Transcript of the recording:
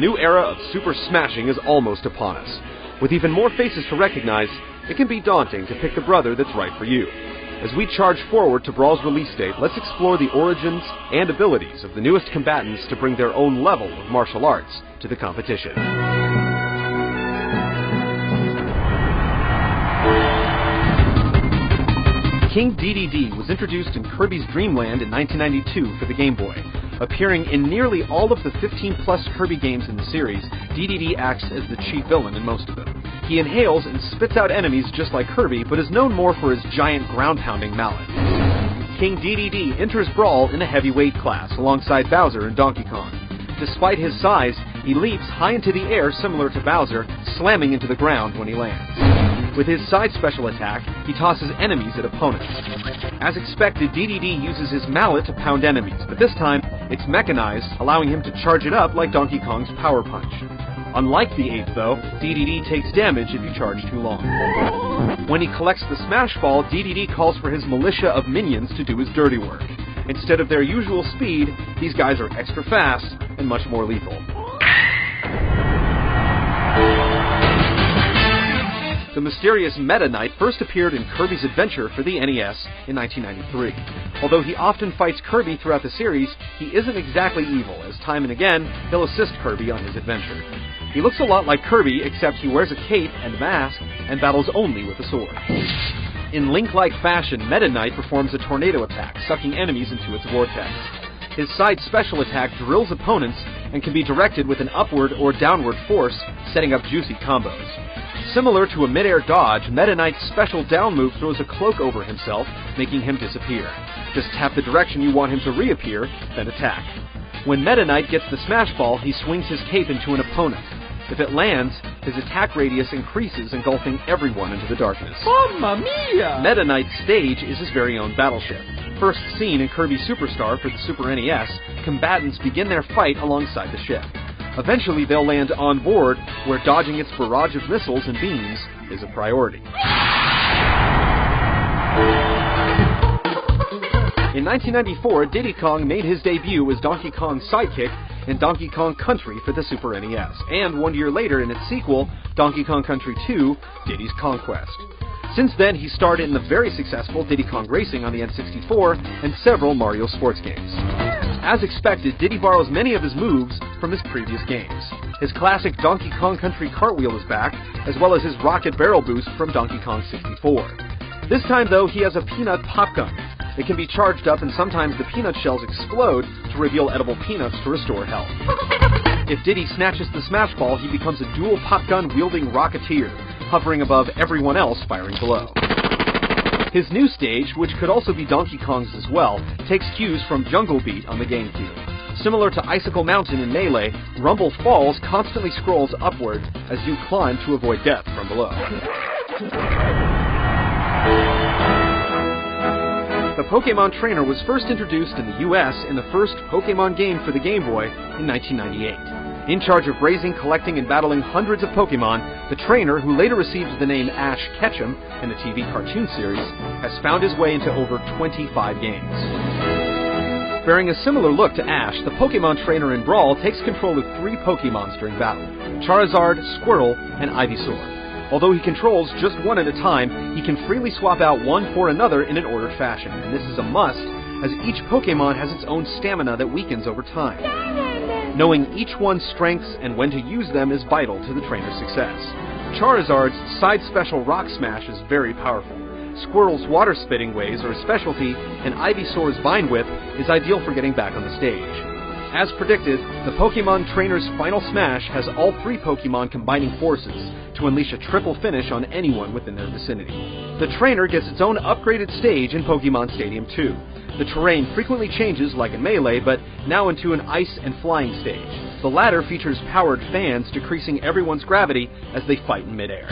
new era of super smashing is almost upon us. With even more faces to recognize, it can be daunting to pick the brother that's right for you. As we charge forward to Brawl's release date, let's explore the origins and abilities of the newest combatants to bring their own level of martial arts to the competition. King DDD was introduced in Kirby's Dream Land in 1992 for the Game Boy. Appearing in nearly all of the 15-plus Kirby games in the series, DDD acts as the chief villain in most of them. He inhales and spits out enemies just like Kirby, but is known more for his giant ground-pounding mallet. King DDD enters Brawl in a heavyweight class alongside Bowser and Donkey Kong. Despite his size, he leaps high into the air similar to Bowser, slamming into the ground when he lands. With his side special attack, he tosses enemies at opponents. As expected, DDD uses his mallet to pound enemies, but this time, it's mechanized, allowing him to charge it up like Donkey Kong's Power Punch. Unlike the ape, though, DDD takes damage if you charge too long. When he collects the Smash Ball, DDD calls for his militia of minions to do his dirty work. Instead of their usual speed, these guys are extra fast and much more lethal. The mysterious Meta Knight first appeared in Kirby's Adventure for the NES in 1993. Although he often fights Kirby throughout the series, he isn't exactly evil, as time and again, he'll assist Kirby on his adventure. He looks a lot like Kirby, except he wears a cape and mask, and battles only with a sword. In Link-like fashion, Meta Knight performs a tornado attack, sucking enemies into its vortex. His side special attack drills opponents and can be directed with an upward or downward force, setting up juicy combos. Similar to a mid-air dodge, Meta Knight's special down move throws a cloak over himself, making him disappear. Just tap the direction you want him to reappear, then attack. When Meta Knight gets the Smash Ball, he swings his cape into an opponent. If it lands, his attack radius increases, engulfing everyone into the darkness. Mamma mia! Meta Knight's stage is his very own battleship. First seen in Kirby Superstar for the Super NES, combatants begin their fight alongside the ship. Eventually, they'll land on board, where dodging its barrage of missiles and beams is a priority. In 1994, Diddy Kong made his debut as Donkey Kong's sidekick in Donkey Kong Country for the Super NES, and 1 year later in its sequel, Donkey Kong Country 2, Diddy's Conquest. Since then, he starred in the very successful Diddy Kong Racing on the N64 and several Mario sports games. As expected, Diddy borrows many of his moves from his previous games. His classic Donkey Kong Country cartwheel is back, as well as his rocket barrel boost from Donkey Kong 64. This time, though, he has a peanut pop gun. It can be charged up, and sometimes the peanut shells explode to reveal edible peanuts to restore health. If Diddy snatches the Smash Ball, he becomes a dual pop gun-wielding rocketeer, hovering above everyone else firing below. His new stage, which could also be Donkey Kong's as well, takes cues from Jungle Beat on the GameCube. Similar to Icicle Mountain in Melee, Rumble Falls constantly scrolls upward as you climb to avoid death from below. The Pokemon Trainer was first introduced in the US in the first Pokemon game for the Game Boy in 1998. In charge of raising, collecting, and battling hundreds of Pokemon, the trainer, who later received the name Ash Ketchum in the TV cartoon series, has found his way into over 25 games. Bearing a similar look to Ash, the Pokemon trainer in Brawl takes control of 3 Pokemons during battle: Charizard, Squirtle, and Ivysaur. Although he controls just one at a time, he can freely swap out one for another in an ordered fashion, and this is a must, as each Pokemon has its own stamina that weakens over time. Knowing each one's strengths and when to use them is vital to the trainer's success. Charizard's side special Rock Smash is very powerful. Squirtle's water spitting ways are a specialty, and Ivysaur's Vine Whip is ideal for getting back on the stage. As predicted, the Pokemon Trainer's final smash has all 3 Pokemon combining forces to unleash a triple finish on anyone within their vicinity. The trainer gets its own upgraded stage in Pokemon Stadium 2. The terrain frequently changes like in Melee, but now into an ice and flying stage. The latter features powered fans, decreasing everyone's gravity as they fight in midair.